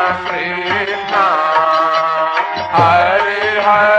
Krishna Hare Hare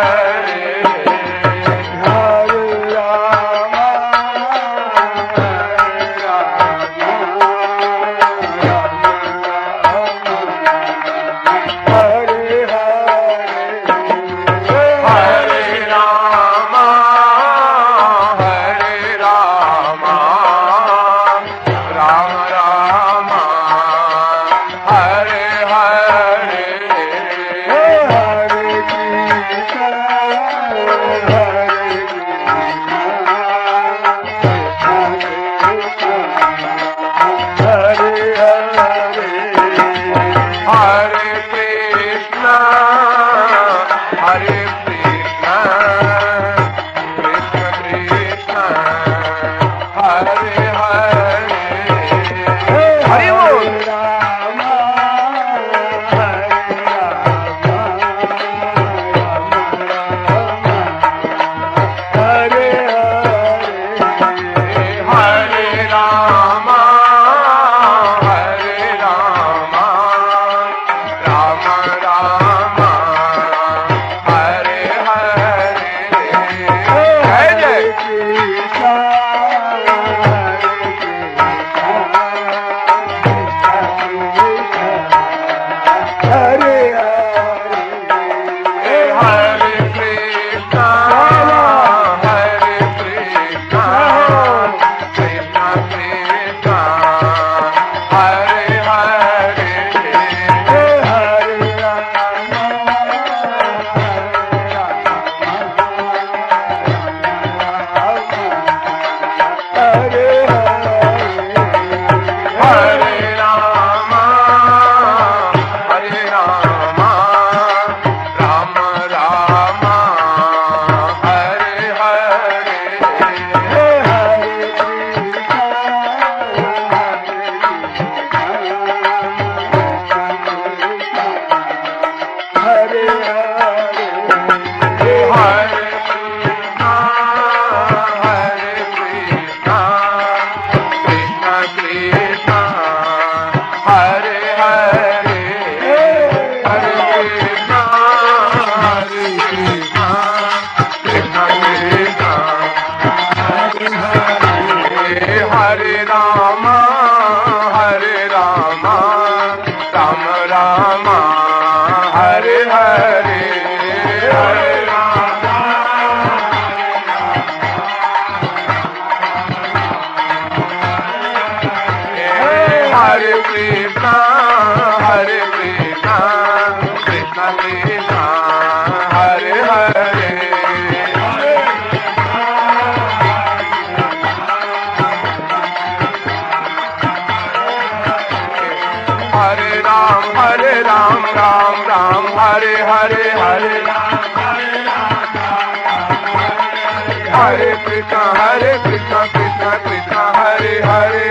Hare Krishna Krishna Krishna Hare Hare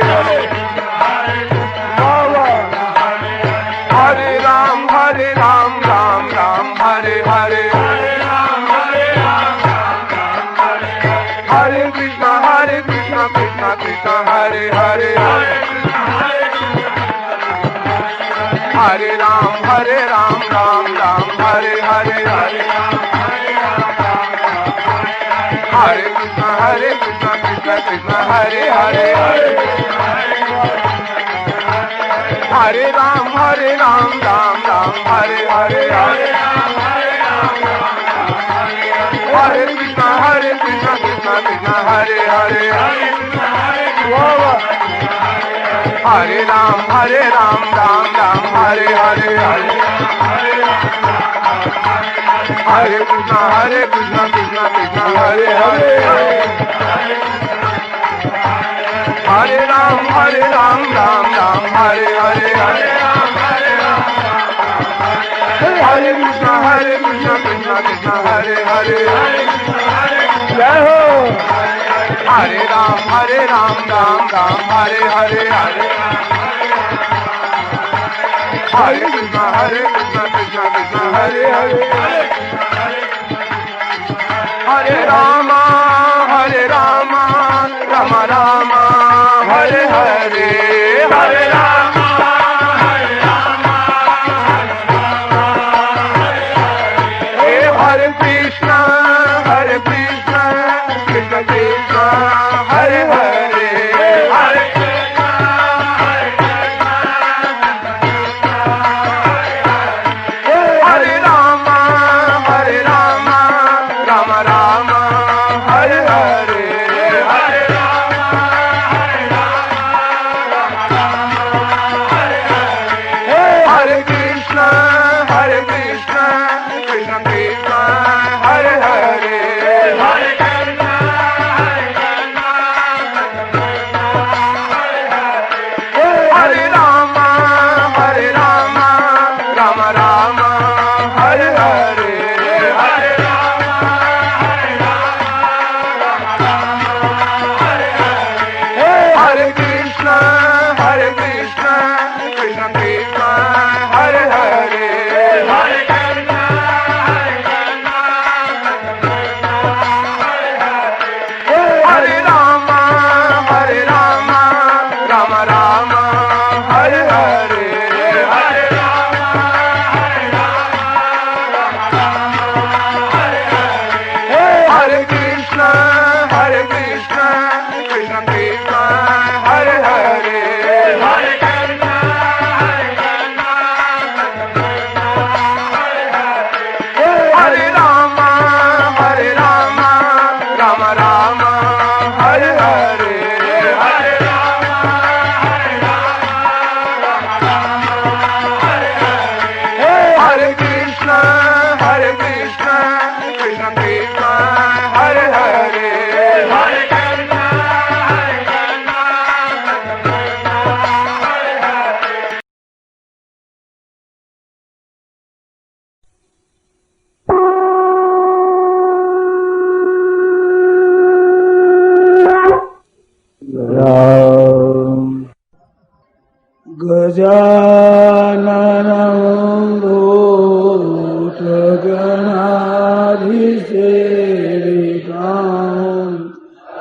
Hare Ram Ram Ram Hare Hare Hare Krishna Krishna Krishna Hare Hare Hare Ram Ram Ram Hare Hare Hare Krishna Krishna Krishna Hare Hare Hare Ram Ram Ram Hare Hare Hare Krishna Krishna Krishna Hare Hare Hare Ram Ram Hare Hare Hare Krishna Krishna Krishna Hare Hare Hare Ram Ram Hare Hare Hare Krishna Krishna Krishna Hare Hare Jai Ho Hare Ram Ram Hare Hare Hare Krishna Krishna Krishna Hare Hare Hare Rama Rama Rama Hare Hare Hare Rama Krishna Krishna Hare Hare Hare Krishna हरे कृष्ण कृष्ण हरे हरे गजाननं भूतगणाधिसेवितां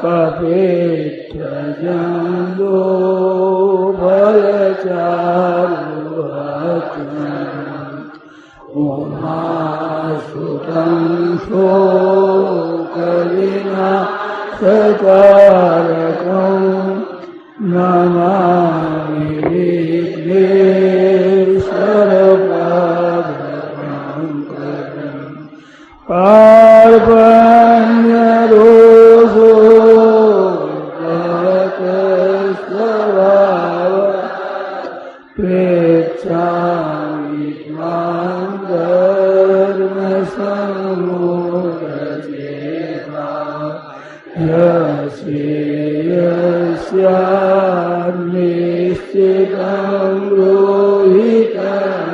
कपित्थजम्बो फलचारुहस्तम् उमासुतं शोकविनाशकारकम् नमामि विघ्नेश्वरपादपङ्कजम् कार्पण्यदोषो गतस्वभाव प्रेक्षामि त्वां धर्मसम्मूढचेता यस्यान्निश्चितं रोहितम्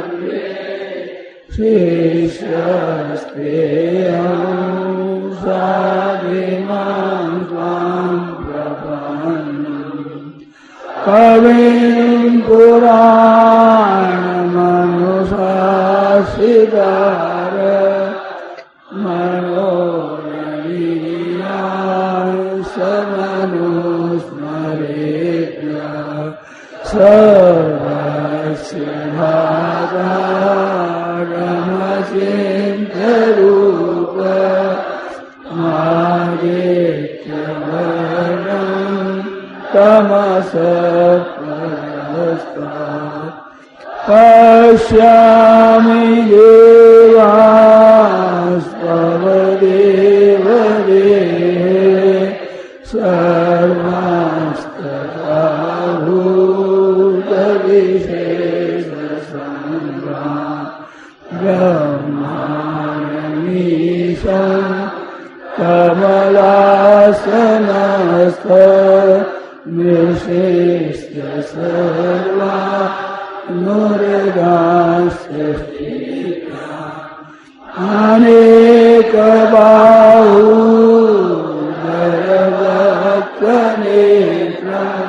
शेषस्तेऽहं साधिमां त्वां प्रपन्नम् कविं पुराणमनुशासितार मनोरवीयान् समनुस्मरेभ्य सर्वस्य भागारमचिन्त्यरूप मादित्यवर्णं तमसः परस्तात् पश्यामि देवास्तव देवदेहे सर्वांस्तथा भूतविशेषसङ्गात् ब्रह्माणमीशं कमलासनस्थ निशिष्य सर्वा नुरगास्यस्तिका अनेकबाहुधरवक्त्रनेत्रं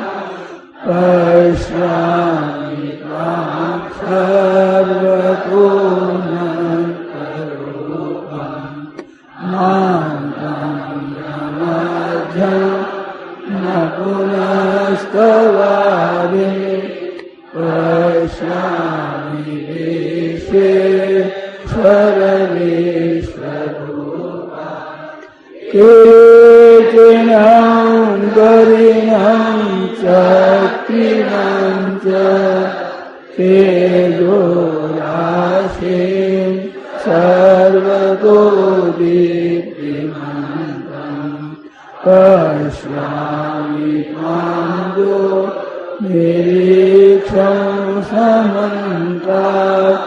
पश्यामि त्वां सर्वतोऽनन्तरूपं मां तं प्रमथ्यं न पुनस्तवामि पश्यामि विश्वेश्वरविश्वरूपा केचिनं गरिणं चक्रिणं च तेजोराशिं सर्वतो दीप्तिमन्तं पश्यामि त्वां निरीक्षं समन्तात्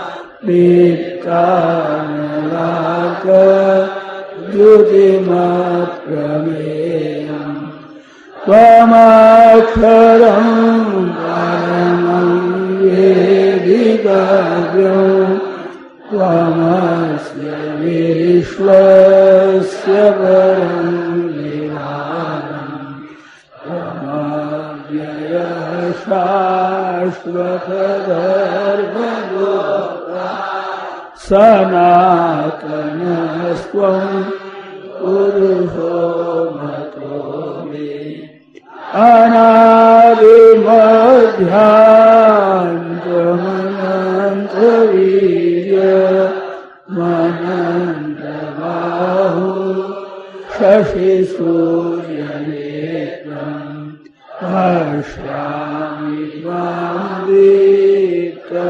दीप्तानलार्कद्युतिमप्रमेयम् त्वमक्षरं परमं वेदितव्यं त्वमस्य विश्वस्य परं निधानम् शाश्वतधर्मगोप्ता सनातनस्त्वं पुरुषो मतो मे अनादिमध्यान्तमनन्तवीर्यमनन्तबाहु शशिसूर्यनेत्रम् पश्यामि त्वां दीप्तहुताशवक्त्रं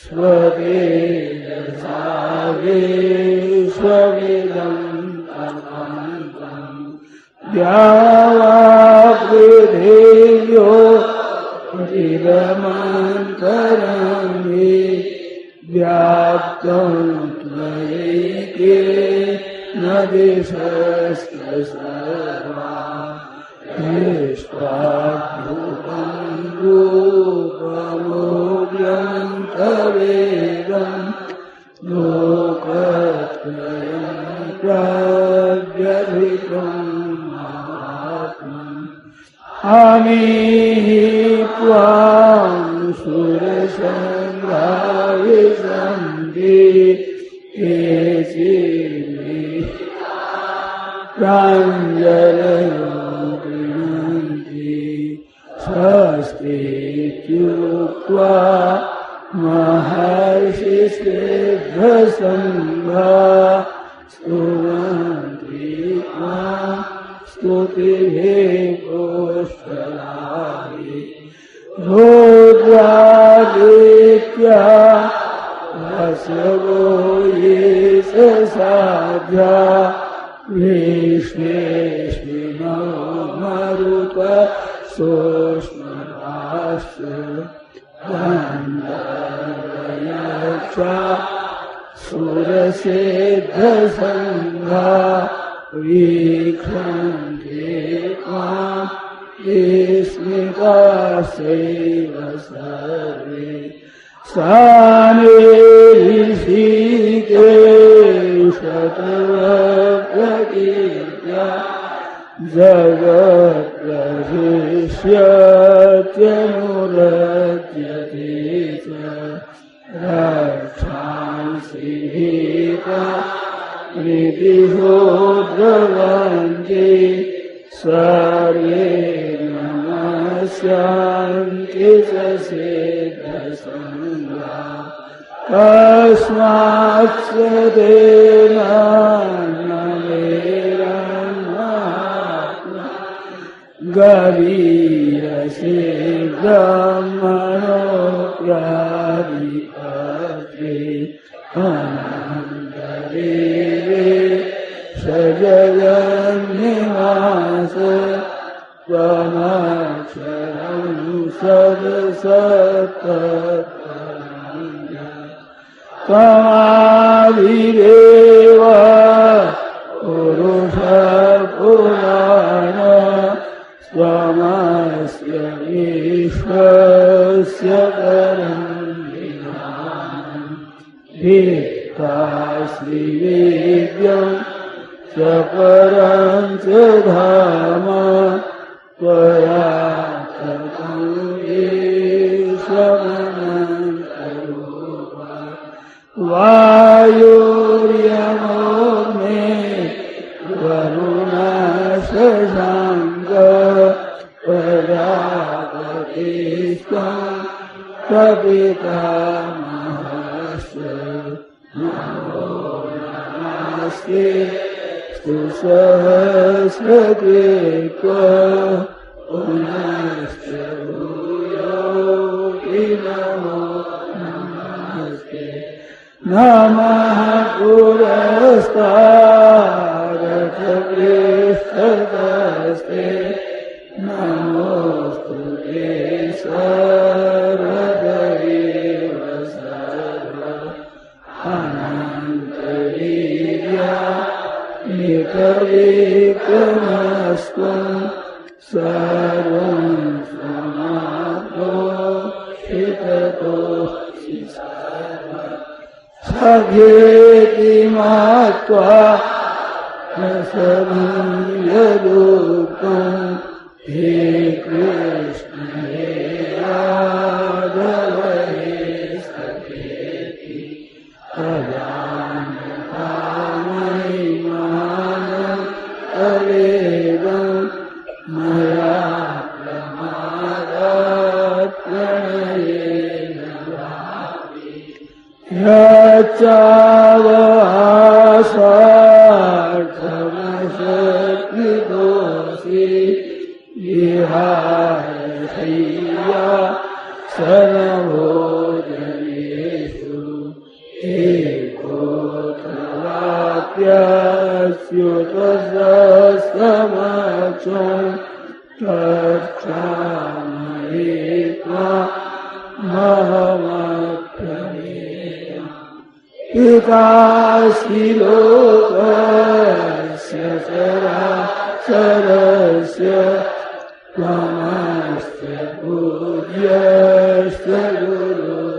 स्वतेजसा विश्वमिदं तमन्तं द्यावापृथिव्यो चिदमन्तरं हि व्याप्तं त्वयैके न दिशश्च सर्वा दृष्ट्वाद्भुतं रूपमोग्रं तवेदं लोकत्रयं प्रव्यथितं महात्मम् अमीहि त्वां सुरसङ्घा विसन्ति केचिन्मे प्राञ्जलयो गृह्णन्ति स्वस्तीत्युक्त्वा महर्षिसिद्धसङ्घा स्तुवन्ति त्वां स्तुतिभिः पुष्कलानि रुद्रादित्या वसवो ये साध्या विश्वेश्विनो मरुत सोष्मराश्च गन्धर्वयक्षा सुरसिद्धसङ्घा वीक्षन्ते त्वां विस्मितास्यैव सर्वे सानिर्षिकेशतप्रकीर्त्या जगत्प्रशिष्यत्यनुरज्यते च रक्षांसि भीता प्रीतिहो द्रवन्ति सर्वे नमस्यान्ति च सिद्धसङ्घा तस्मात् स तेन नमेरन्मात्मा गरीयसे ब्रह्मणो प्रादिपत्रे अनन्तदेवे सजगन्निवास त्वमक्षरं सदसत्तत्परं त्वमादिदेव पुरुषः पुराण त्वमस्य विश्वस्य परं विधानम् भित्तासि वेद्यं च परं च धाम त्वया ततं ईशमनन्तरूप वायुर्यमोऽग्ने वरुणशशाङ्क प्रजापतिस्त्वं प्रपितामहश्च नमो नमस्ते स्तुसहस्रकृत्व पुनश्च भूयोऽपि नमो नमस्ते नमः पुरस्तादथ पृष्ठतस्ते नमोऽस्तु ते सर्वदैव सर्व अनन्तवीर्या निकविक्रमस्त्वं सर्वं समाप्तोषिततोऽसि सखेति मत्वा न समीयदुःखं हे कृष्ण हे राघव हे सखेति अजानता महिमानं तवेदं मया प्रमादात् प्रणयेन भावि यच्चावहासार्थमशक्तिदोषि विहारशय्या सर्वभोजनेषु एकोऽथवाप्यस्युतसमक्षं तत्क्षामये त्वा पितासि लोकस्य चराचरस्य त्वमस्य पूज्यस्य गुरुर्गरीया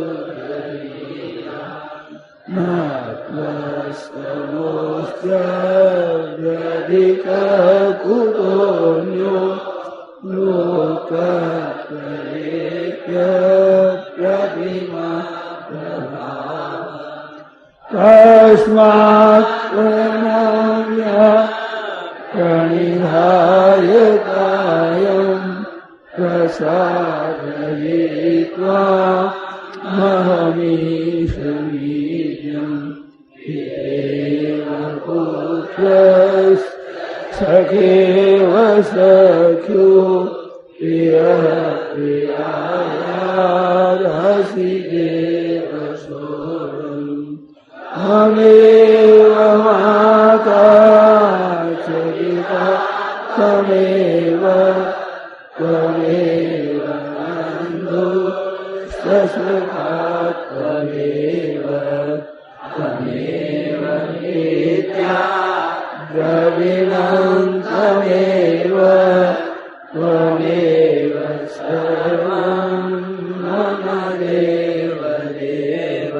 न त्वस्तमोऽस्त्यधिककुतोऽन्यो लोकत्रयेऽप्यप्रतिमा तस्मात् प्रणम्य प्रणिधाय कायं प्रसादयित्वा महमीशमीड्यं पितेव पुत्रस्सखेव सख्यो प्रियः प्रियायार्हसि देव सोऽहम् त्वमेव माता च पिता त्वमेव बन्धुश्च त्वमेव नित्या द्रविणं त्वमेव सर्वं मम देव देव।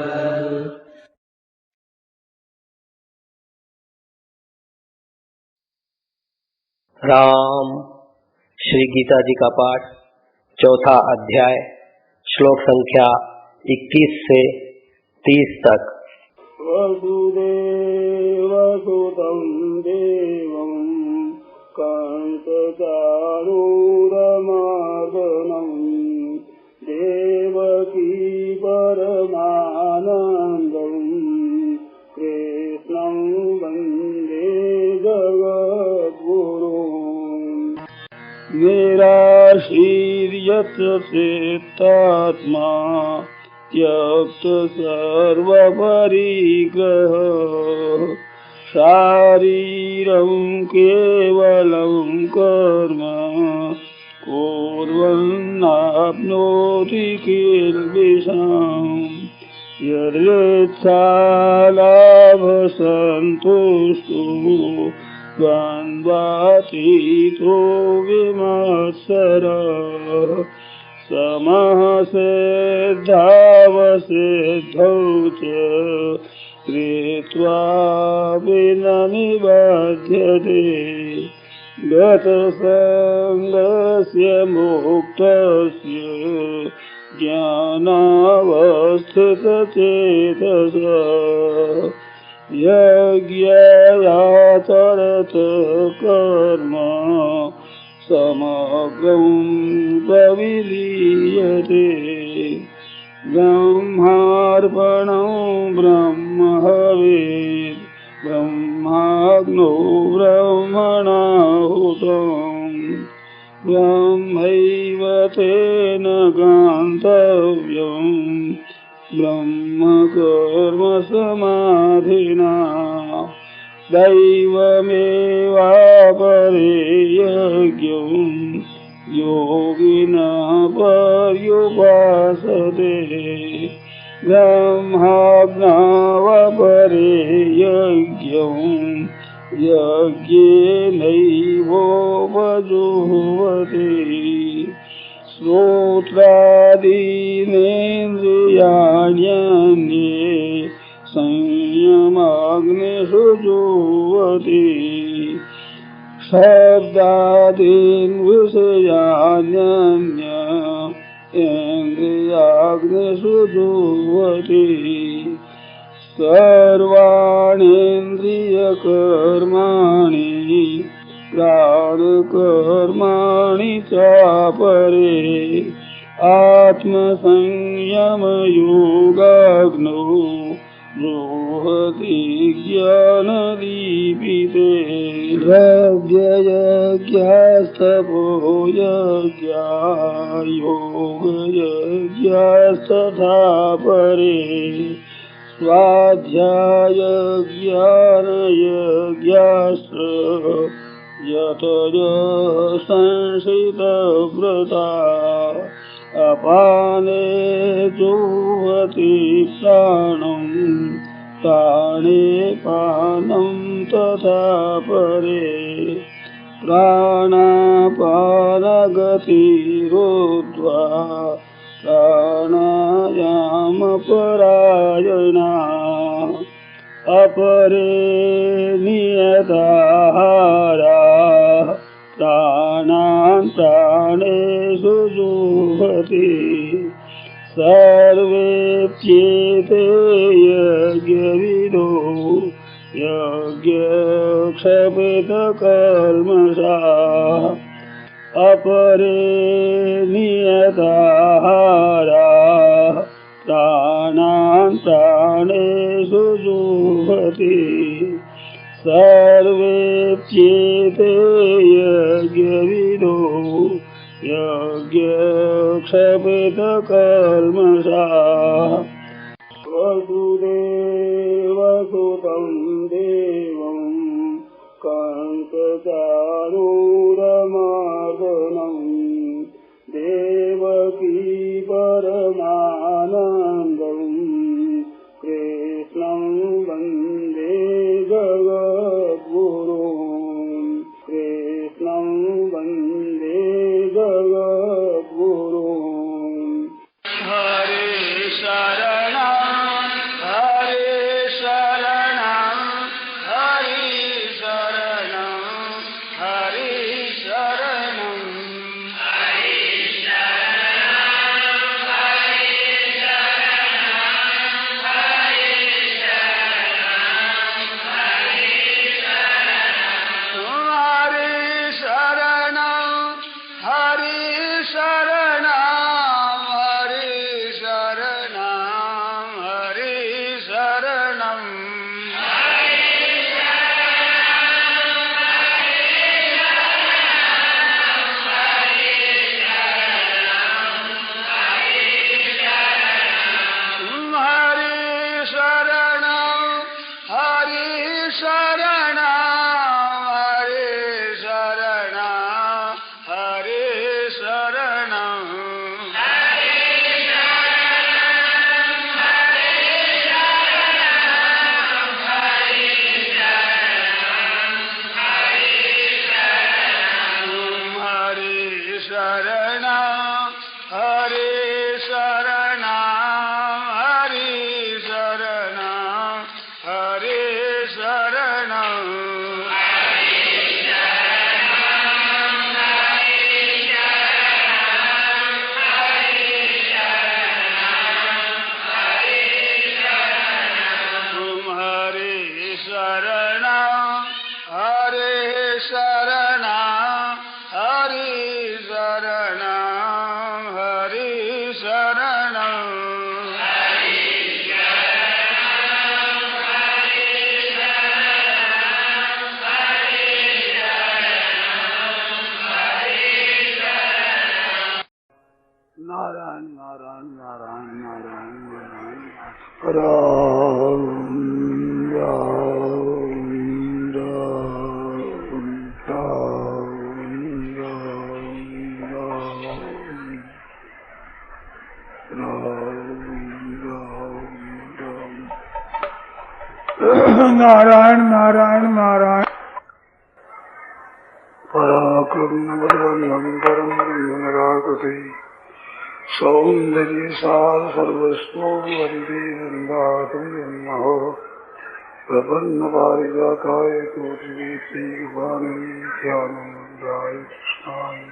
राम। श्री गीता जी का पाठ, चौथा अध्याय, श्लोक संख्या 21 से 30 तक। वसुदेवसुतं देवं कंसचाणूरमर्दनं देवकी परमानन्दं कृष्णं वन्दे जगद्गुरुम्। निराशीर्यत् चेत्तात्मा त्यक्त सर्वपरिग्रह शारीरं केवलं कर्म कुर्वन्नाप्नोति किल्बिषम्। यदृच्छालाभसन्तुष्टो द्वन्द्वातीतो विमत्सरः समः सिद्धावसिद्धौ च कृत्वा न निबध्यते। गतसङ्गस्य मुक्तस्य ज्ञानावस्थितचेतसः यज्ञयाचरत कर्म समग्रं प्रविलीयते। ब्रह्मार्पणं ब्रह्महविः ब्रह्माग्नौ ब्रह्मणाहुतं ब्रह्मैव तेन गन्तव्यं ब्रह्मकर्म समाधिना। दैवमेवापरे यज्ञं योगिनः पर्युपासते ब्रह्माज्ञावपरे यज्ञं यज्ञेनैवोपजुह्वति। श्रोत्रादीनेन्द्रियाण्यन्ये संयमाग्निषु जुह्वति। शब्दादीन् विषयान्यन्य इन्द्रियाग्निषु जुह्वति। सर्वाणीन्द्रियकर्माणि प्राणकर्माणि चापरे आत्मसंयमयोगाग्नौ जुह्वति ज्ञानदीपिते। यज्ञयज्ञास्तपो यज्ञा योगयज्ञास्तथा परे स्वाध्यायज्ञानयज्ञाश्च यतयः संशितव्रता अपाने जुह्वति प्राणं प्राणे पानं तथा परे प्राणापानगतिरोध्वा प्राणायामपरायणा अपरे नियताहारा प्राणान् प्राणेषु जुह्वति सर्वेप्येते यज्ञविदो यज्ञक्षपितकल्मषाः अपरे नियताहाराः प्राणान् प्राणेषु जुह्वति सर्वेप्येते यज्ञविदो यज्ञक्षपितकल्मषाः वसुदेवसुतं देवं कंसचारूरमर्दनं देवकी परमानन्दं कृष्णं वन्दे जगद्गुरुं कृष्णं वन्दे जगद्गुरुं हरे शरणं हरे शरणं हरे शरणं हरे शरणं नारायण नारायण नारायण नारायण नारायण राम नारायण नारायण नारायण पराक्रम परम निराकृति सौंदर्य सार सर्वस्व वंदे वृंदावनमहो प्रपन्न पारिजाताय कोटिवेत्यानंदाय कृष्णाय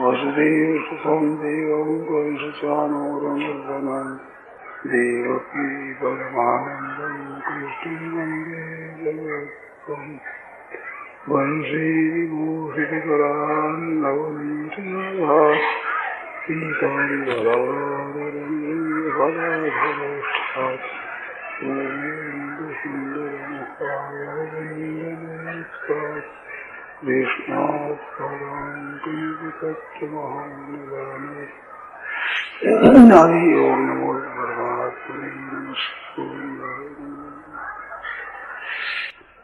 वसुदेव सुतं देवं कंसचानूरमर्दनं देवकी परमानन्दं कृष्णं वन्दे जगद्गुरुं वंशीभूषितकरान्नवनीतनाभा पीताम्बराधरण्यफलाधरोष्ठात् पूर्णेन्दुसुन्दरमुखायवन्दनेस्तात् कृष्णात् परां किञ्चित्तमहं निजाने हरि ओम नमो परमात्मने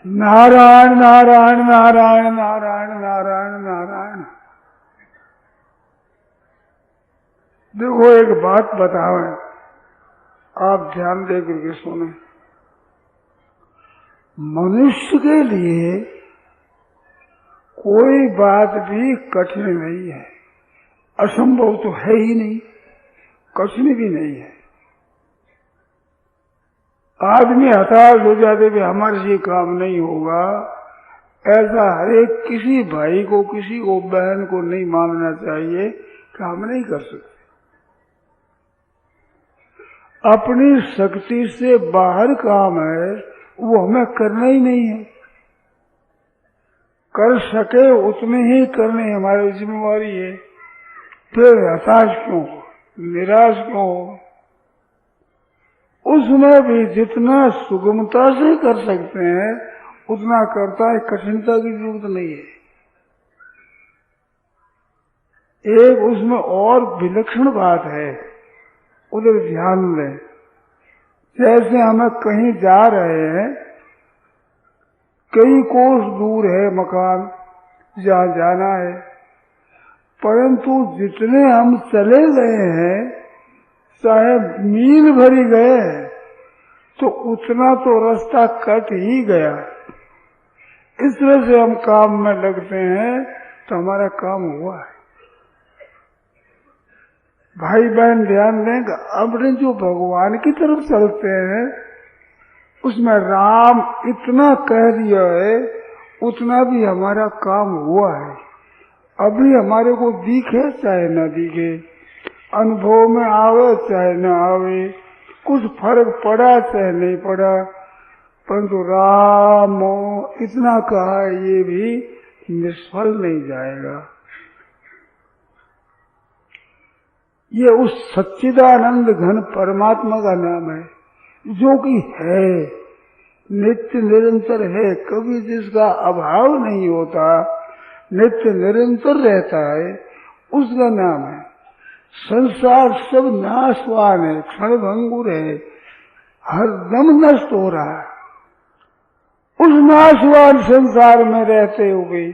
नारायण नारायण नारायण नारायण नारायण नारायण देखो एक बात बताओ, आप ध्यान दे करके सुने। मनुष्य के लिए कोई बात भी कठिन नहीं है, असंभव तो है ही नहीं, कठिन भी नहीं है। आदमी हताश हो जाते भी हमारे से काम नहीं होगा, ऐसा हर एक किसी भाई को, किसी को, बहन को नहीं मानना चाहिए कि हम नहीं कर सकते। अपनी शक्ति से बाहर काम है वो हमें करना ही नहीं है। कर सके उतने ही करने हमारी जिम्मेवारी है। फिर हताश क्यों, निराश क्यों? उसमें भी जितना सुगमता से कर सकते हैं उतना करता है, कठिनता की जरूरत नहीं है। एक उसमें और विलक्षण बात है, उधर ध्यान दें। जैसे हमें कहीं जा रहे हैं, कई कोस दूर है मकान जहाँ जाना है, परंतु जितने हम चले गए हैं, चाहे मील भरी गए हैं, तो उतना तो रास्ता कट ही गया। इस तरह से हम काम में लगते हैं तो हमारा काम हुआ है। भाई बहन ध्यान दें, अपने जो भगवान की तरफ चलते हैं उसमें राम इतना कह दिया है, उतना भी हमारा काम हुआ है। अभी हमारे को दिखे चाहे न दिखे, अनुभव में आवे चाहे न आवे, कुछ फर्क पड़ा चाहे नहीं पड़ा, परंतु राम इतना कहा ये भी निष्फल नहीं जाएगा। ये उस सच्चिदानंद घन परमात्मा का नाम है, जो कि है, नित्य निरंतर है, कभी जिसका अभाव नहीं होता, नित्य निरंतर रहता है, उसका नाम है। संसार सब नाशवान है, क्षणभंगुर है, हर दम नष्ट हो रहा है। उस नाशवान संसार में रहते हुए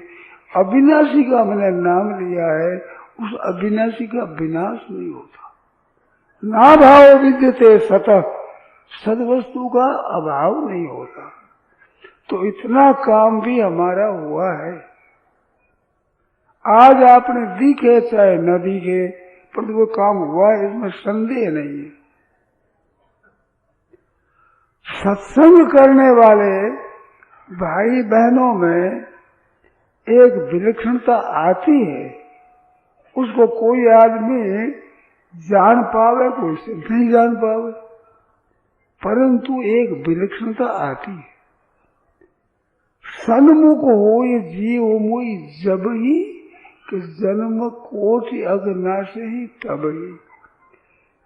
अविनाशी का मैंने नाम लिया है, उस अविनाशी का विनाश नहीं होता। ना भाव विद्यते सतः, सद्वस्तु का अभाव नहीं होता। तो इतना काम भी हमारा हुआ है। आज आपने दिखे चाहे न दिखे, पर वो काम हुआ है, इसमें संदेह नहीं है। सत्संग करने वाले भाई बहनों में एक विलक्षणता आती है, उसको कोई आदमी जान पावे, कोई से नहीं जान पावे, परंतु एक विलक्षणता आती है। सन्मुख हो ये जीव मोई जब ही कि जन्म कोटि अगनाश ही तब ही।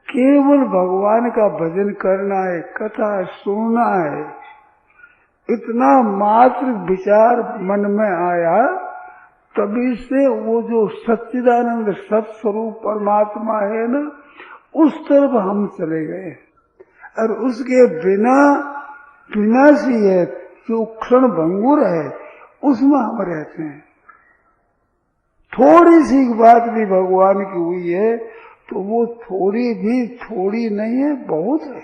केवल भगवान का भजन करना है, कथा सुनना है, इतना मात्र विचार मन में आया, तभी से वो जो सच्चिदानंद सत्स्वरूप परमात्मा है ना, उस तरफ हम चले गए। और उसके बिना विनाशी है, जो क्षण भंगुर है, उसमें हम रहते हैं। थोड़ी सी बात भी भगवान की हुई है तो वो थोड़ी भी थोड़ी नहीं है, बहुत है।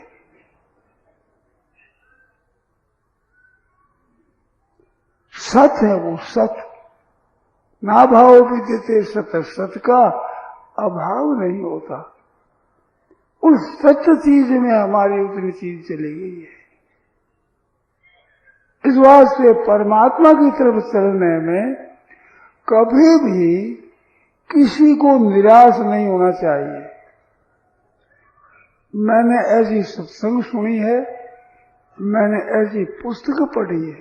सत है वो, सत। ना भाव भी देते सत, सत का अभाव नहीं होता। उस सत्य चीज में हमारी उतनी चीज चली गई है। इस वास्ते परमात्मा की तरफ चलने में कभी भी किसी को निराश नहीं होना चाहिए। मैंने ऐसी सत्संग सुनी है, मैंने ऐसी पुस्तक पढ़ी है,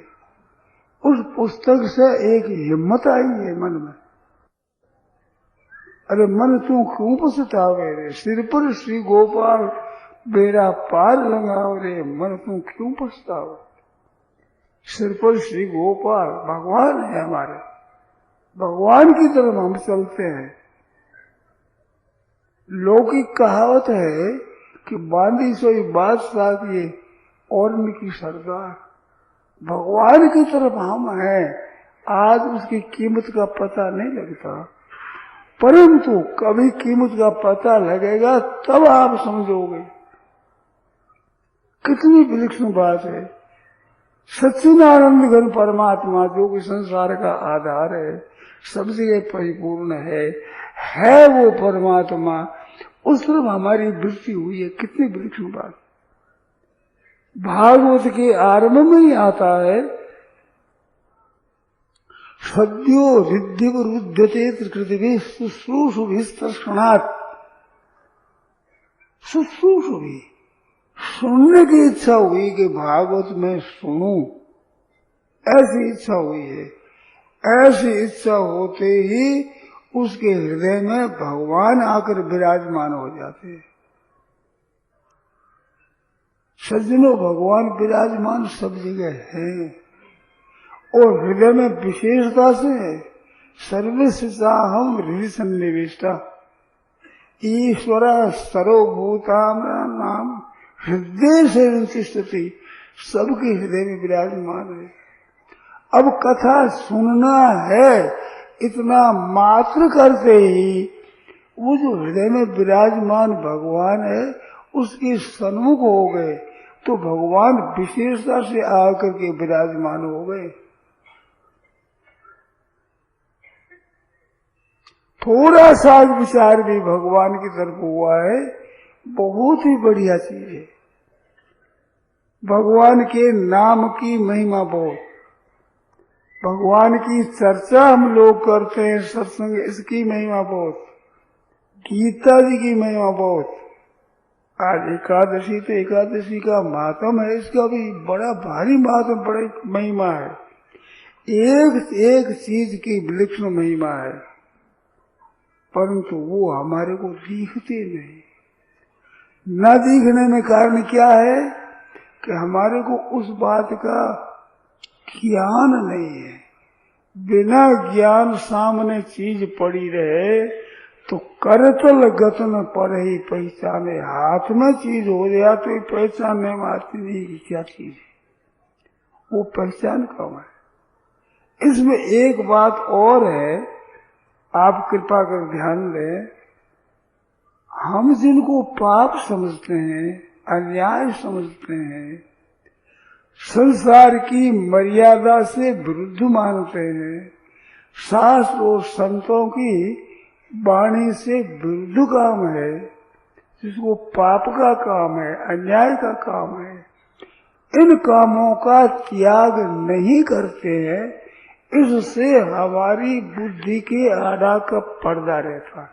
उस पुस्तक से एक हिम्मत आई है मन में। अरे मन तू क्यों पछतावे रे, सिर पर श्री गोपाल बेड़ा पार लगाओ रे, मन तू क्यों पछतावे। सिर पर श्री गोपाल भगवान है हमारे, भगवान की तरफ हम चलते हैं। लौकिक कहावत है कि बांधी सोई बादशाह की और की सरदार। भगवान की तरफ हम हैं, आज उसकी कीमत का पता नहीं लगता। परंतु कभी कीमत का पता लगेगा तब आप समझोगे। कितनी विलक्षण बात है। सच्चिदानंद घन परमात्मा जो कि संसार का आधार है, सब जगह परिपूर्ण है वो परमात्मा, उस तरफ हमारी वृत्ति हुई है। कितनी विलक्षण बात। भागवत के आरंभ में ही आता है, सद्यो हृदय रुद्यते पृथ्वी शुश्रूषु विस्तर्षणात्। शुश्रूषु भी सुनने की इच्छा हुई कि भागवत में सुनूं, ऐसी इच्छा हुई है। ऐसी इच्छा होते ही उसके हृदय में भगवान आकर विराजमान हो जाते हैं। सज्जनों, भगवान विराजमान सब जगह है और हृदय में विशेषता से है। सर्वस्याहम हृदय सन्निविष्टा ईश्वर सर्वभूतानां हृदय से तिष्ठति। सबके हृदय में विराजमान है। अब कथा सुनना है, इतना मात्र करते ही वो जो हृदय में विराजमान भगवान है उसके सन्मुख हो गए, तो भगवान विशेषता से आकर के विराजमान हो गए। थोड़ा सा विचार भी भगवान की तरफ हुआ है, बहुत ही बढ़िया चीज है। भगवान के नाम की महिमा बहुत, भगवान की चर्चा हम लोग करते हैं सत्संग, इसकी महिमा बहुत, गीता जी की महिमा बहुत। आज एकादशी तो एकादशी का महात्म है, इसका भी बड़ा भारी महात्म, बड़ी महिमा है। एक एक चीज की विलक्षण महिमा है, परंतु वो हमारे को दिखते नहीं। न दिखने में कारण क्या है कि हमारे को उस बात का ज्ञान नहीं है। बिना ज्ञान सामने चीज पड़ी रहे तो करतल गतन पर ही पहचाने। हाथ में चीज हो गया तो पहचानने में आती नहीं कि क्या चीज है, वो पहचान कम है। इसमें एक बात और है, आप कृपा कर ध्यान दें। हम जिनको पाप समझते हैं, अन्याय समझते हैं, संसार की मर्यादा से विरुद्ध मानते हैं, शास्त्र और संतों की वाणी से विरुद्ध काम है, जिसको पाप का काम है, अन्याय का काम है, इन कामों का त्याग नहीं करते हैं, इससे हमारी बुद्धि के आड़ा का पर्दा रहता है।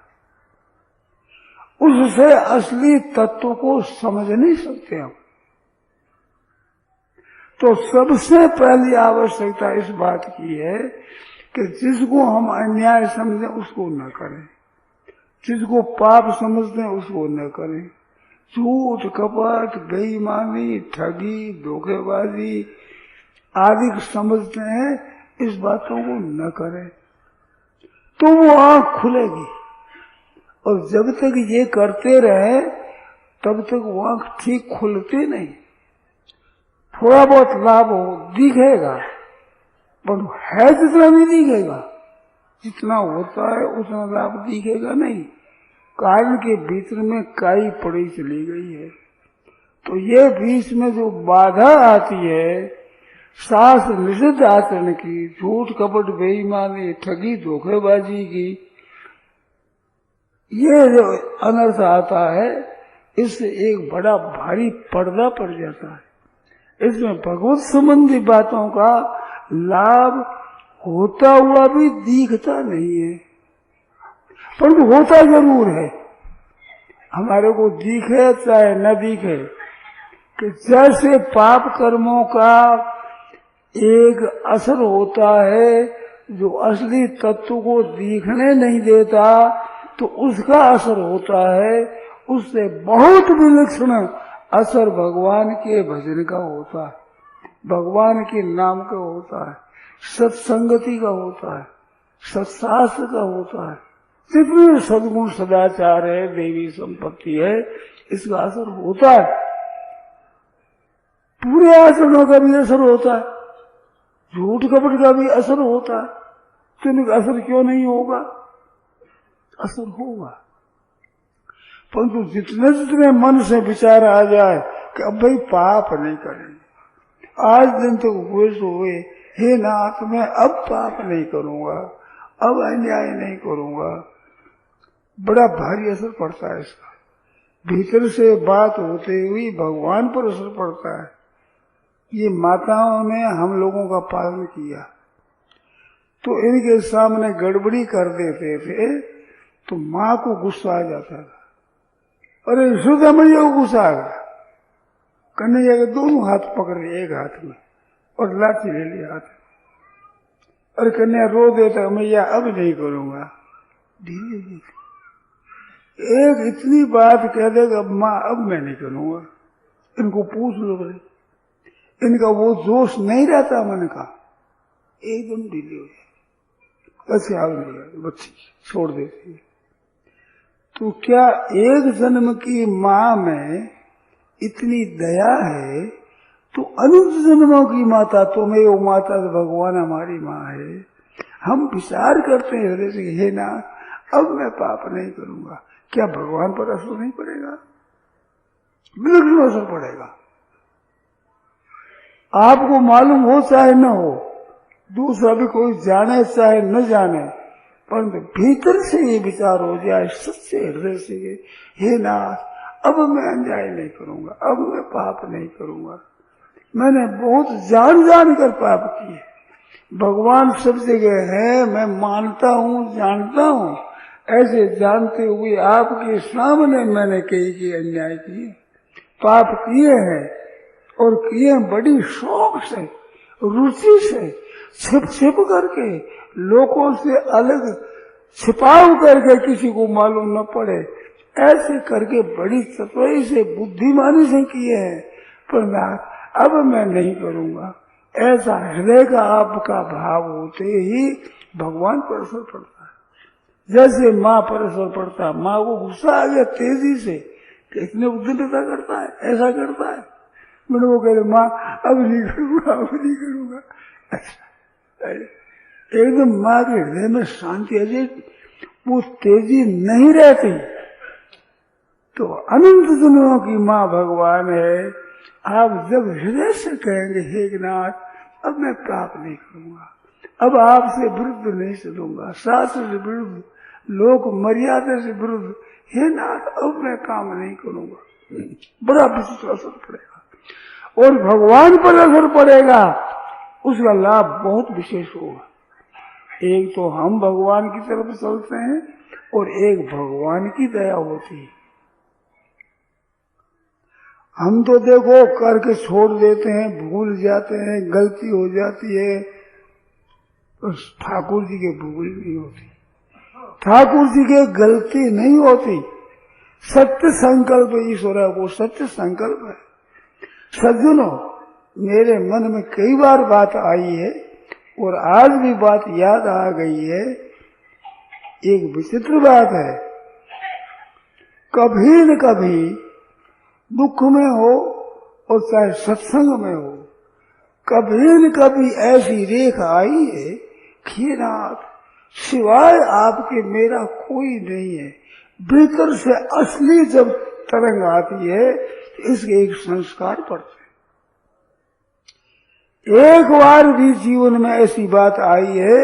उससे असली तत्व को समझ नहीं सकते हम। तो सबसे पहली आवश्यकता इस बात की है कि जिसको हम अन्याय समझें उसको न करें, जिसको पाप समझते हैं उसको न करें। झूठ, कपट, बेईमानी, ठगी, धोखेबाजी आदि समझते हैं, इस बातों को न करें, तो वो आंख खुलेगी। और जब तक ये करते रहे तब तक वो आंख ठीक खुलती नहीं। थोड़ा बहुत लाभ हो दिखेगा, पर है जितना नहीं दिखेगा, जितना होता है उतना लाभ दिखेगा नहीं। काल के भीतर में काई पड़ी चली गई है। तो ये बीच में जो बाधा आती है शास्त्र निषिद्ध आचरण की, झूठ, कपट, बेईमानी, ठगी, धोखेबाजी की, ये जो अनर्थ आता है, इससे एक बड़ा भारी पर्दा पड़ जाता है। इसमें भगवत संबंधी बातों का लाभ होता हुआ भी दिखता नहीं है, परंतु होता जरूर है। हमारे को दिखे चाहे न दिखे, कि जैसे पाप कर्मों का एक असर होता है जो असली तत्व को दिखने नहीं देता, तो उसका असर होता है, उससे बहुत विलक्षण असर भगवान के भजन का होता है, भगवान के नाम का होता है, सत्संगति का होता है, सत्शास्त्र का होता है। जितने सद्गुण सदाचार है, देवी संपत्ति है, इसका असर होता है। पूरे आचरणों का भी असर होता है, झूठ कपट का भी असर होता है, तो इनका असर क्यों नहीं होगा? असर होगा। परंतु जितने जितने मन से विचार आ जाए कि अब भाई पाप नहीं करेंगे, आज दिन तक हुए सो हुए, हे नाथ मैं अब पाप नहीं करूंगा, अब अन्याय नहीं करूंगा, बड़ा भारी असर पड़ता है इसका। भीतर से बात होते हुई भगवान पर असर पड़ता है। ये माताओं ने हम लोगों का पालन किया तो इनके सामने गड़बड़ी कर देते थे तो माँ को गुस्सा आ जाता था, अरे सुधा मैया को गुस्सा आ गया, कन्हैया के दोनों हाथ पकड़े एक हाथ में और लाठी ले लिया हाथ में। अरे कन्हैया रो देता, मैया अब नहीं करूंगा। धीरे धीरे एक इतनी बात कह देगा, माँ अब मैं नहीं करूंगा। इनको पूछ लो भाई, इनका वो जोश नहीं रहता मन का, एकदम ढीली हो जाए, ऐसे आग नहीं जाए, बच्ची छोड़ देती है। तो क्या एक जन्म की माँ में इतनी दया है तो अनंत जन्मों की माता तुम्हें वो माता तो भगवान हमारी माँ है। हम विचार करते हैं हृदय से, हे ना अब मैं पाप नहीं करूंगा, क्या भगवान पर असर नहीं पड़ेगा? बिल्कुल असर पड़ेगा। आपको मालूम हो चाहे न हो, दूसरा भी कोई जाने चाहे न जाने, परंतु भीतर से ये विचार हो जाए सच्चे हृदय से, हे नाथ अब मैं अन्याय नहीं करूंगा, अब मैं पाप नहीं करूंगा। मैंने बहुत जान जान कर पाप किए, भगवान सब जगह है, मैं मानता हूँ जानता हूँ, ऐसे जानते हुए आपके सामने मैंने कई अन्याय किए, पाप किए हैं और किए बड़ी शौक से, रुचि से, छिप छिप करके, लोगों से अलग छिपाव करके, किसी को मालूम न पड़े, ऐसे करके बड़ी चतुराई से बुद्धिमानी से किए हैं। पर अब मैं नहीं करूंगा, ऐसा हृदय का आपका भाव होते ही भगवान पर असर पड़ता है। जैसे माँ पर असर पड़ता है, माँ को गुस्सा आ गया तेजी से, कितने उद्दंडता करता है, ऐसा करता है। मैंने वो कह रहे माँ अब नहीं करूंगा, अब नहीं करूंगा, अच्छा एकदम माँ के हृदय में शांति अजय, वो तेजी नहीं रहती। तो अनंत जन्मों की माँ भगवान है। आप जब हृदय से कहेंगे हे नाथ अब मैं पाप नहीं करूंगा, अब आपसे विरुद्ध नहीं चलूंगा, शास्त्र से विरुद्ध, लोक मर्यादा से विरुद्ध, हे नाथ अब मैं काम नहीं करूंगा, बड़ा विशिष्ट असर पड़ेगा और भगवान पर असर पड़ेगा, उसका लाभ बहुत विशेष होगा। एक तो हम भगवान की तरफ चलते हैं और एक भगवान की दया होती है। हम तो देखो करके छोड़ देते हैं, भूल जाते हैं, गलती हो जाती है, तो ठाकुर जी के भूल नहीं होती, ठाकुर जी के गलती नहीं होती। सत्य संकल्प ईश्वर को सत्य संकल्प है। सज्जनों, मेरे मन में कई बार बात आई है और आज भी बात याद आ गई है। एक विचित्र बात है, कभी न कभी दुख में हो और चाहे सत्संग में हो, कभी न कभी ऐसी रेखा आई है कि नाथ सिवाय आपके मेरा कोई नहीं है। भीतर से असली जब तरंग आती है तो इसके एक संस्कार पड़ते हैं। एक बार भी जीवन में ऐसी बात आई है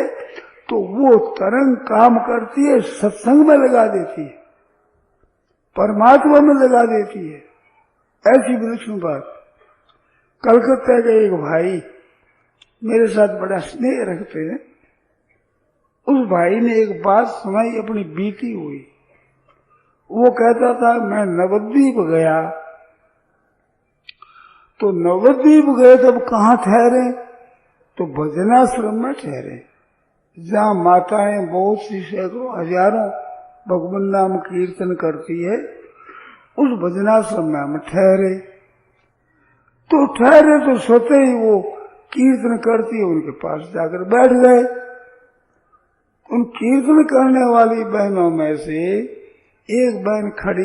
तो वो तरंग काम करती है, सत्संग में लगा देती है, परमात्मा में लगा देती है। ऐसी विलक्षण बात। कलकत्ता के एक भाई मेरे साथ बड़ा स्नेह रखते हैं, उस भाई ने एक बात सुनाई अपनी बीती हुई। वो कहता था मैं नवद्वीप गया, तो नवद्वीप गए तब कहाँ ठहरे, तो भजनाश्रम में ठहरे, जहाँ माताएं बहुत सी सैकड़ों हजारों भगवान नाम कीर्तन करती है, उस भजनाश्रम में हम ठहरे। तो ठहरे तो सोते ही वो कीर्तन करती है, उनके पास जाकर बैठ गए। उन कीर्तन करने वाली बहनों में से एक बहन खड़ी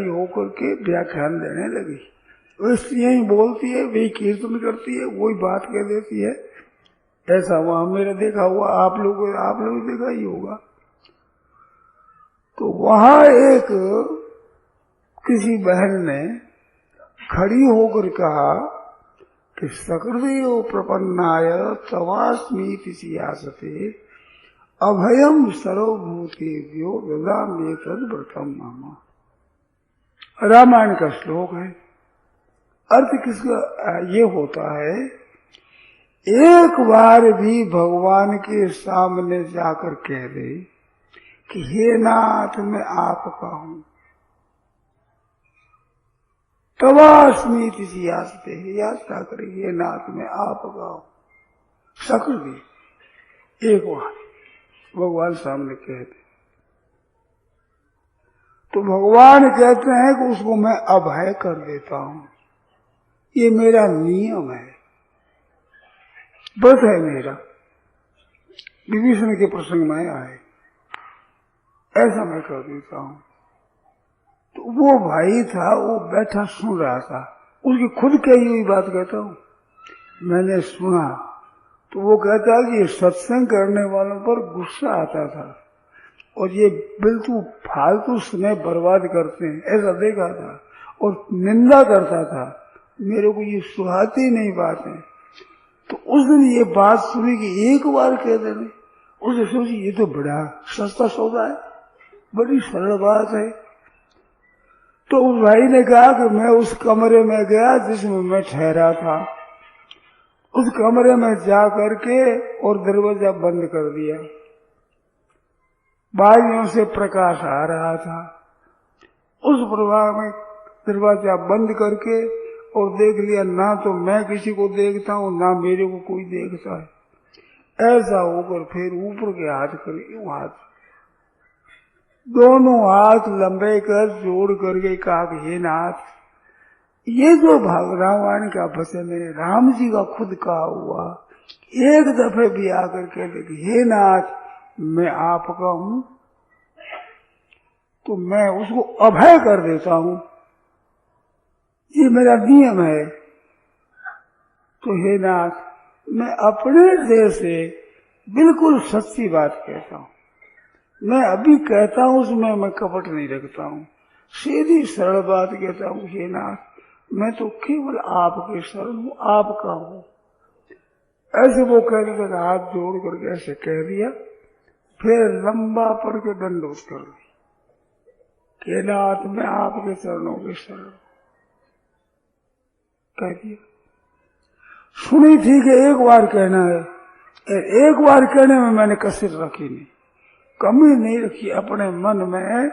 होकर के व्याख्यान देने लगी। वैसे यही बोलती है, वही कीर्तन करती है, वही बात कह देती है। ऐसा वहां मेरा देखा हुआ, आप लोग देखा ही होगा। तो वहां एक किसी बहन ने खड़ी होकर कहा कि सकृदेव प्रपन्नाय तवास्मीति सियासते अभयम सर्वभूतेभ्यो ददामि तद्व्रतम मम। रामायण का श्लोक है। अर्थ किसका ये होता है, एक बार भी भगवान के सामने जाकर कह दे कि हे नाथ मैं आपका हूं, तवास्मीति सियासते, यात्रा करे हे नाथ मैं आपका हूं, सकृदेव एक बार भगवान सामने कहते, तो भगवान कहते हैं कि उसको मैं अभय कर देता हूं। ये मेरा नियम है, व्रत है मेरा। विभीषण के प्रसंग में आए, ऐसा मैं कर देता हूं। तो वो भाई था, वो बैठा सुन रहा था, उसकी खुद कही हुई बात कहता हूं, मैंने सुना। तो वो कहता है कि ये सत्संग करने वालों पर गुस्सा आता था और ये बिल्कुल फालतू समय बर्बाद करते हैं, ऐसा देखा था और निंदा करता था। मेरे को ये सुहाती नहीं बात है। तो उस दिन ये बात सुनी कि एक बार कह देने, उसने सोची ये तो बड़ा सस्ता सौदा है, बड़ी सरल बात है। तो उस भाई ने कहा कि मैं उस कमरे में गया जिसमें मैं ठहरा था, उस कमरे में जा करके और दरवाजा बंद कर दिया। बारियों से प्रकाश आ रहा था, उस प्रभाव में दरवाजा बंद करके और देख लिया, ना तो मैं किसी को देखता हूं ना मेरे को कोई देखता है। ऐसा होकर फिर ऊपर के हाथ करे, यूं हाथ, दोनों हाथ लंबे कर जोड़ करके कहा कि हे नाथ, ये जो रामायण का वचन है राम जी का खुद कहा हुआ, एक दफे भी आकर कहते कि हे नाथ मैं आपका हूं, तो मैं उसको अभय कर देता हूं, ये मेरा नियम है। तो हे नाथ मैं अपने देह से बिल्कुल सच्ची बात कहता हूं, मैं अभी कहता हूं उसमें मैं कपट नहीं रखता हूं, सीधी सरल बात कहता हूं, हे नाथ मैं तो केवल आपके शरण हूं, आपका हूं। ऐसे वो कहते थे, हाथ जोड़ करके ऐसे कह दिया, फिर लंबा पड़ के दंडोत कर दी कि नाथ मैं आपके चरणों के शरण कह दिया। सुनी थी कि एक बार कहना है, एक बार कहने में मैंने कसर रखी नहीं, कमी नहीं रखी, अपने मन में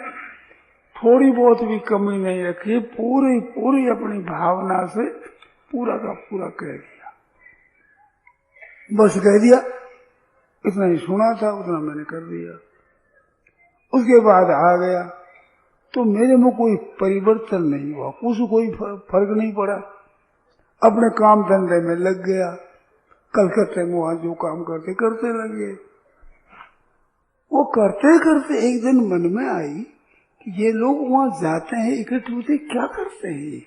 थोड़ी बहुत भी कमी नहीं रखी, पूरी पूरी अपनी भावना से पूरा का पूरा कह दिया, बस कह दिया। इतना ही सुना था, उतना मैंने कर दिया। उसके बाद आ गया तो मेरे में कोई परिवर्तन नहीं हुआ, कुछ कोई फर्क नहीं पड़ा, अपने काम धंधे में लग गया, कलकत्ते में वहां जो काम करते लगे। वो करते करते एक दिन मन में आई कि ये लोग वहां जाते हैं, इकट्ठे होते क्या करते हैं,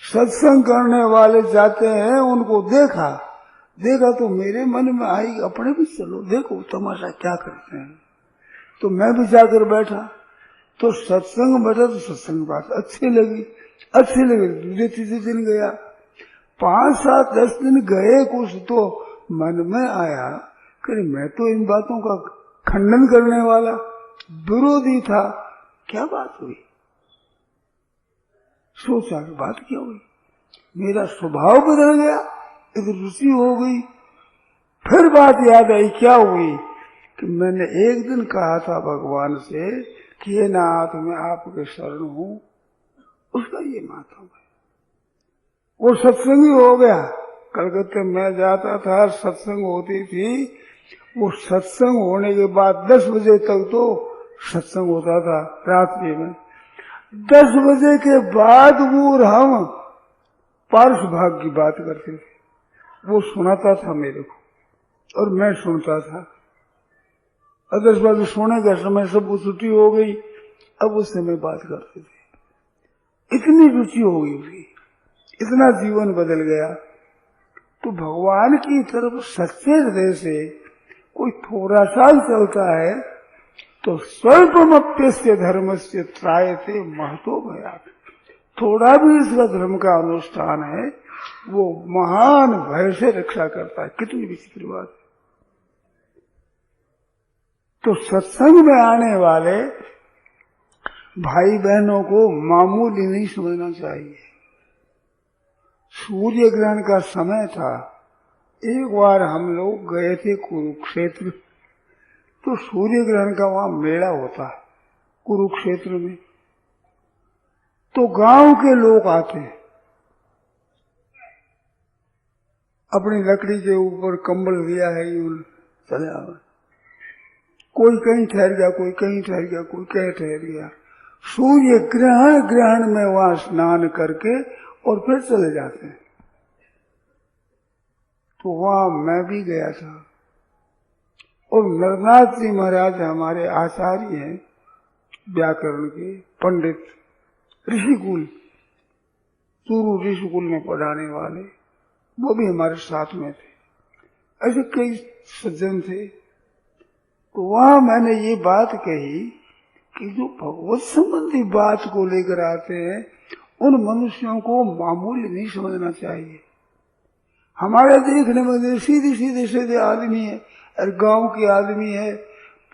सत्संग करने वाले जाते हैं, उनको देखा तो मेरे मन में आई अपने भी चलो देखो तमाशा क्या करते हैं। तो मैं भी जाकर बैठा, तो सत्संग बैठा तो सत्संग बात अच्छी लगी, दूसरे तीसरे दिन गया, 5, 7, 10 दिन गए, कुछ तो मन में आया कि मैं तो इन बातों का खंडन करने वाला विरोधी था, क्या बात हुई? सोचा कि बात क्या हुई, मेरा स्वभाव बदल गया, एक रुचि हो गई। फिर बात याद आई, क्या हुई कि मैंने एक दिन कहा था भगवान से कि ये नाथ मैं आपके शरण हूं, उसका ये माध्यम है। वो सत्संगी हो गया, कलकत्ते में जाता था, सत्संग होती थी, वो सत्संग होने के बाद 10 बजे तक तो सत्संग होता था रात्रि में, 10 बजे के बाद वो हम पार्श भाग की बात करते थे, वो सुनाता था मेरे को और मैं सुनता था। 10 बजे सोने का समय, सब छुट्टी हो गई, अब उस समय बात करते थे। इतनी रुचि हो गई उसकी, इतना जीवन बदल गया। तो भगवान की तरफ सच्चे हृदय से कोई थोड़ा सा चलता है तो स्वल्पमप्यस्य धर्मस्य त्रायते महतो भयात्। थोड़ा भी इसका धर्म का अनुष्ठान है वो महान भय से रक्षा करता है। कितनी विचित्र बात है। तो सत्संग में आने वाले भाई बहनों को मामूली नहीं समझना चाहिए। सूर्य ग्रहण का समय था, एक बार हम लोग गए थे कुरुक्षेत्र, तो सूर्य ग्रहण का वहां मेला होता है कुरुक्षेत्र में। तो गांव के लोग आते हैं, अपनी लकड़ी के ऊपर कंबल दिया है यूं चले आवे, कोई कहीं ठहर गया, कोई कहीं ठहर गया, कोई कहीं ठहर गया। सूर्य ग्रहण में वहां स्नान करके और फिर चले जाते हैं। तो वहां मैं भी गया था और नरनाथ जी महाराज हमारे आचार्य हैं व्याकरण के पंडित, ऋषिकुल, चूरू ऋषिकुल में पढ़ाने वाले, वो भी हमारे साथ में थे। ऐसे कई सज्जन थे। तो वहां मैंने ये बात कही कि जो भगवत संबंधी बात को लेकर आते हैं उन मनुष्यों को मामूली नहीं समझना चाहिए। हमारे देखने में सीधे आदमी है और गांव के आदमी है,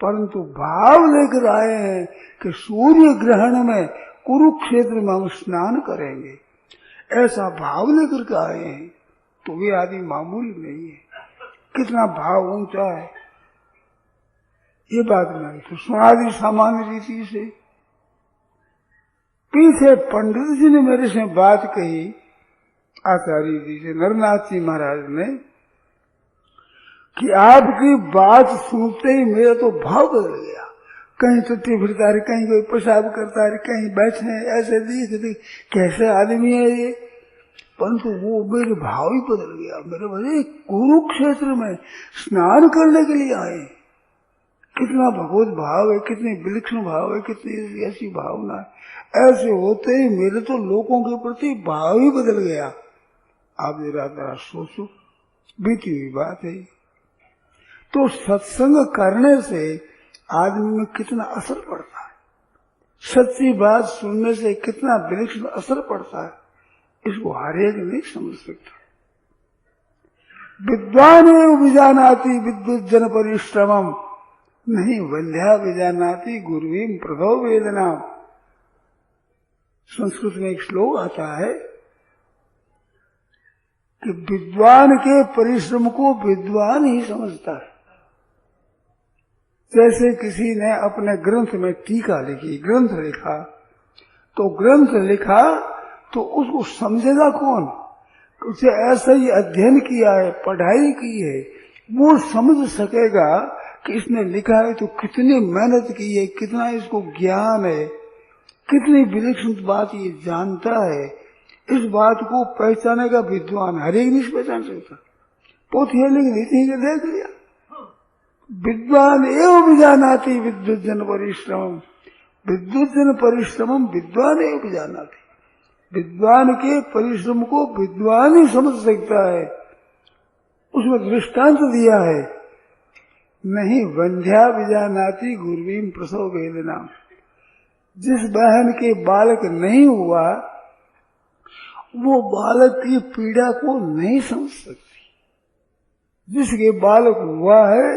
परंतु भाव लेकर आए हैं कि सूर्य ग्रहण में कुरुक्षेत्र में हम स्नान करेंगे, ऐसा भाव लेकर के आए हैं। तो वे आदमी मामूली नहीं है। कितना भाव ऊंचा है ये बात नहीं तो सुना दी सामान्य रीति से। पीछे पंडित जी ने मेरे से बात कही, आचार्य जी से, नरनाथ जी महाराज ने, कि आपकी बात सुनते ही मेरा तो भाव बदल गया। कहीं टट्टी फिरता रहे, कहीं कोई पेशाब करता रहे, कहीं बैठे ऐसे दिखते कैसे आदमी है ये, परंतु वो मेरे भाव ही बदल गया। मेरे बड़े कुरुक्षेत्र में स्नान करने के लिए आए, कितना भगवत भाव है, कितनी विलक्षण भाव है, कितनी ऐसी भावना है। ऐसे होते ही मेरे तो लोगों के प्रति भाव ही बदल गया। आप जरा सोचो, बीती हुई बात है। तो सत्संग करने से आदमी में कितना असर पड़ता है, सच्ची बात सुनने से कितना विलक्षण असर पड़ता है, इसको हर एक नहीं समझ सकता। विद्वान विजानाति विद्युत जन परिश्रमम नहीं वंध्या विजानाति गुरुवीम प्रभव वेदना। संस्कृत में एक श्लोक आता है कि विद्वान के परिश्रम को विद्वान ही समझता है। जैसे किसी ने अपने ग्रंथ में टीका लिखी, ग्रंथ लिखा, तो ग्रंथ लिखा तो उसको समझेगा कौन? उसे ऐसा ही अध्ययन किया है, पढ़ाई की है, वो समझ सकेगा कि इसने लिखा है तो कितनी मेहनत की है, कितना इसको ज्ञान है, कितनी विलक्षण बात ये जानता है। इस बात को पहचानेगा विद्वान। हर एक नहीं पहचान सकता। पोथी लिखी देख लिया, विद्वान एवं विजानाति विद्युत जन परिश्रमम, विद्युत जन परिश्रमम विद्वान एवं विजानाति। विद्वान के परिश्रम को विद्वान ही समझ सकता है। उसमें दृष्टांत दिया है, नहीं वंध्या विजानाति गुरुवीम प्रसव वेदना। जिस बहन के बालक नहीं हुआ वो बालक की पीड़ा को नहीं समझ सकती। जिसके बालक हुआ है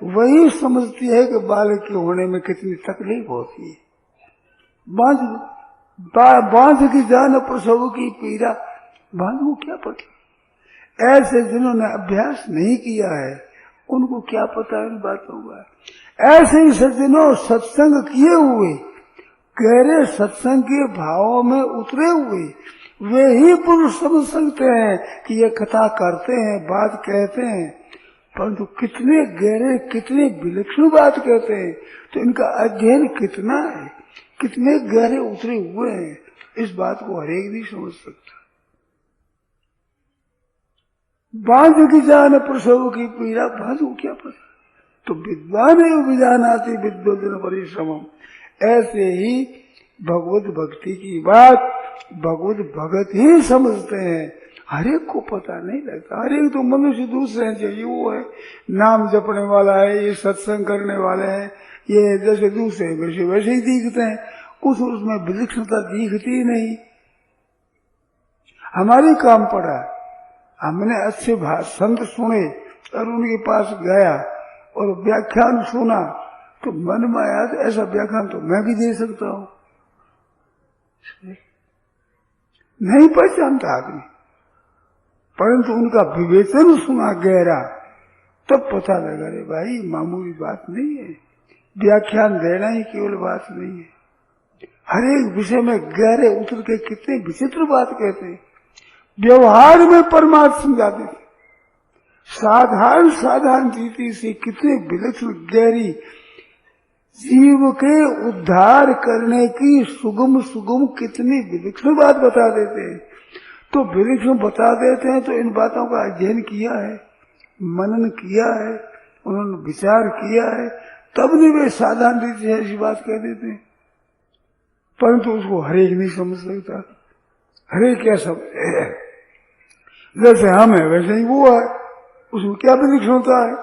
वही समझती है कि बालक के होने में कितनी तकलीफ होती है। बांझ की जान प्रसव की पीड़ा, बांझ को क्या पता। ऐसे जिन्होंने अभ्यास नहीं किया है उनको क्या पता इन बातों का। ऐसे ही सज्जनों सत्संग किए हुए, गहरे सत्संग के भावों में उतरे हुए, वे ही पुरुष समझ सकते हैं कि ये कथा करते हैं, बात कहते हैं, परंतु कितने गहरे, कितने विलक्षण बात कहते हैं। तो इनका अध्ययन कितना है, कितने गहरे उतरे हुए हैं, इस बात को हरेक नहीं समझ सकता। बांझ की जान प्रसव की पीड़ा, बांझ को क्या पता। तो विद्वान विजानाति विद्वजन परिश्रमम। ऐसे ही भगवत भक्ति की बात भगवत भगत ही समझते हैं, हरेक को पता नहीं लगता। हरेक तो मनुष्य दूसरे हैं, चाहिए वो है नाम जपने वाला है, ये सत्संग करने वाले हैं, ये जैसे दूसरे वैसे वैसे ही दिखते हैं, कुछ उसमें विलक्षणता दिखती नहीं। हमारी काम पड़ा, हमने अच्छे संत सुने और उनके पास गया और व्याख्यान सुना तो मन में आया तो ऐसा व्याख्यान तो मैं भी दे सकता हूं। नहीं पहचानता आदमी, परंतु उनका विवेचन सुना गहरा, तब पता लगा रे भाई मामूली बात नहीं है। व्याख्यान देना ही केवल बात नहीं है, हर एक विषय में गहरे उतर के कितने विचित्र बात कहते हैं। व्यवहार में परमार्थ समझा देते, साधारण साधारण रीति से कितने विलक्षण गहरी जीव के उद्धार करने की सुगम सुगम कितनी विलक्षण बात बता देते हैं। तो विलक्षण बता देते हैं तो इन बातों का अध्ययन किया है, मनन किया है, उन्होंने विचार किया है, तब भी वे साधारण रीति से ऐसी बात कह देते हैं। परंतु उसको हरेक नहीं समझ सकता। हरेक क्या समझे, जैसे हम है वैसे ही वो है, उसमें क्या विलक्षण होता है।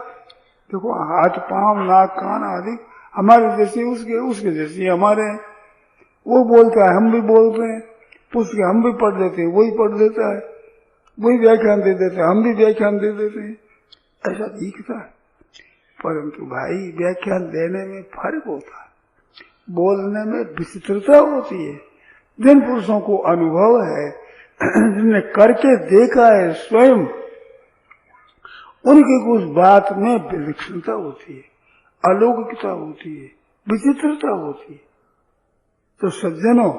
देखो हाथ पांव नाक कान आदि हमारे जैसे उसके जैसे हमारे हैं। वो बोलता है हम भी बोलते हैं, पुस्तक हम भी पढ़ लेते हैं, वही पढ़ देता है, वही व्याख्यान दे देते हैं, हम भी व्याख्यान दे देते हैं, ऐसा दिखता है। परंतु भाई व्याख्यान देने में फर्क होता है, बोलने में विचित्रता होती है। जिन पुरुषों को अनुभव है, जिनने करके देखा है स्वयं, उनकी कुछ बात में विलक्षणता होती है, अलौकिकता होती है, विचित्रता होती है। तो सज्जनों,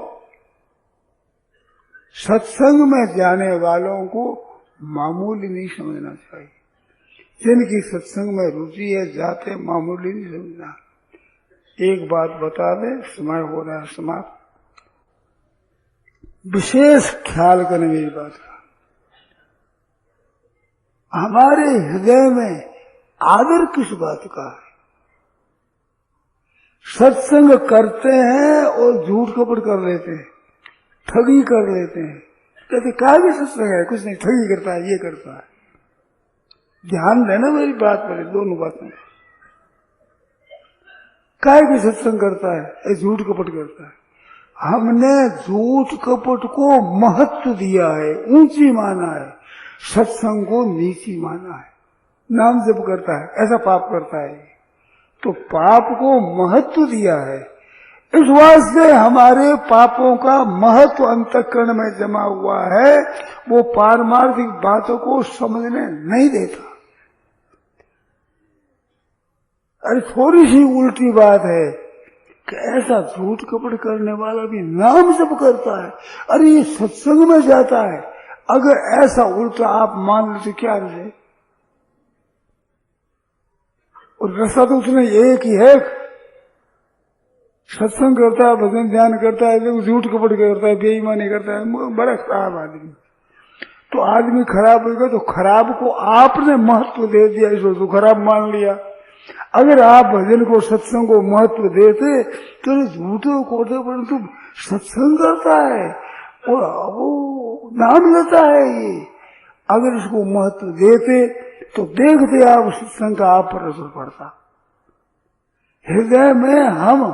सत्संग में जाने वालों को मामूली नहीं समझना चाहिए। जिनकी सत्संग में रुचि है जाते मामूली नहीं समझना। एक बात बता दे, समय हो रहा है समाप्त। विशेष ख्याल करें मेरी बात का। हमारे हृदय में आदर किस बात का है? सत्संग करते हैं और झूठ कपट कर लेते हैं, ठगी कर लेते हैं। कहते क्या भी सत्संग है, कुछ नहीं, ठगी करता है, ये करता है। ध्यान देना मेरी बात पर, दोनों बातों में। काय भी सत्संग करता है, झूठ कपट करता है। हमने झूठ कपट को महत्व दिया है, ऊंची माना है, सत्संग को नीची माना है। नाम जप करता है, ऐसा पाप करता है, तो पाप को महत्व दिया है। इस वास्ते हमारे पापों का महत्व अंतःकरण में जमा हुआ है, वो पारमार्थिक बातों को समझने नहीं देता। अरे थोड़ी सी उल्टी बात है कि ऐसा झूठ कपट करने वाला भी नाम जप करता है, अरे ये सत्संग में जाता है। अगर ऐसा उल्टा आप मान लो तो क्या रहे? और रास्ता तो उसने एक ही है, सत्संग करता है, भजन ध्यान करता है, झूठ कपट करता है, बेईमानी करता है, बड़ा खराब आदमी। तो आदमी खराब होगा तो खराब को आपने महत्व दे दिया, इसको तो खराब मान लिया। अगर आप भजन को सत्संग को महत्व देते तो झूठे कोटे पर तुम सत्संग करता है और वो नाम लेता है, ये अगर इसको महत्व देते तो देखते आप सत्संग का आप पर असर पड़ता। हृदय में हम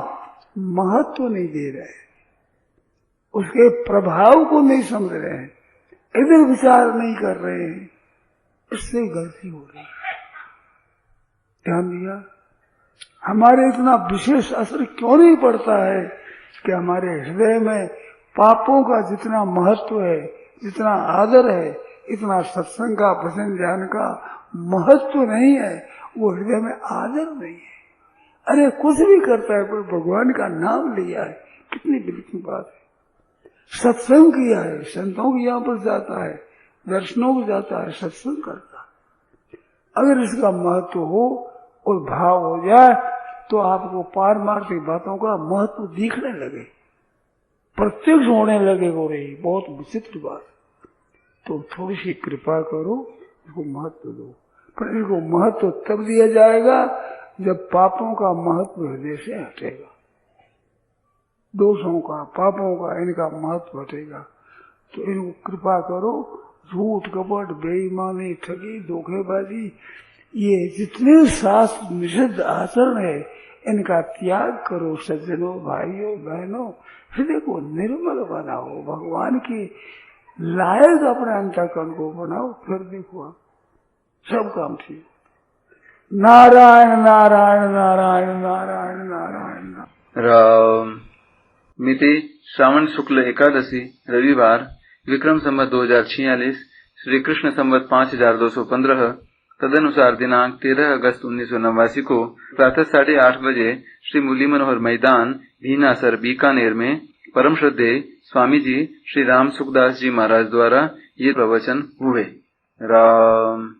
महत्व नहीं दे रहे, उसके प्रभाव को नहीं समझ रहे हैं, इधर विचार नहीं कर रहे हैं, इससे गलती हो रही है। ध्यान दिया? हमारे इतना विशेष असर क्यों नहीं पड़ता है कि हमारे हृदय में पापों का जितना महत्व है, जितना आदर है, इतना सत्संग का भजन ध्यान का महत्व नहीं है, वो हृदय में आदर नहीं है। अरे कुछ भी करता है पर भगवान का नाम लिया है, कितनी बिल्कुल बात है। सत्संग किया है, संतों के यहाँ पर जाता है, दर्शनों को जाता है, सत्संग करता है। अगर इसका महत्व हो और भाव हो जाए तो आपको पारमार्थिक बातों का महत्व दिखने लगे, प्रत्यक्ष होने लगे। हो रही बहुत विचित्र बात। तो थोड़ी सी कृपा करो, इसको महत्व दो। पर इसको महत्व तब दिया जाएगा जब पापों का महत्व हृदय से हटेगा, दोषों का, पापों का, इनका महत्व हटेगा। तो इनको कृपा करो। झूठ कपट, बेईमानी, ठगी, धोखेबाजी, ये जितने शास्त्र निषिद्ध आचरण है, इनका त्याग करो सज्जनों, भाइयों, बहनों। हृदय को निर्मल बनाओ, भगवान की लायक अपने अंतःकरण को बनाओ, फिर देखो आप सब काम ठीक। नारायण नारायण नारायण नारायण नारायण नारायण। राम। मिति श्रावण शुक्ल एकादशी, रविवार, विक्रम संवत 2046, श्री कृष्ण संवत 5215, तदनुसार दिनांक 13 अगस्त 1989 को प्रातः 8:30 बजे श्री मुरली मनोहर मैदान, भीनासर, बीकानेर में परम श्रद्धेय स्वामी जी श्री राम सुखदास जी महाराज द्वारा ये प्रवचन हुए। राम।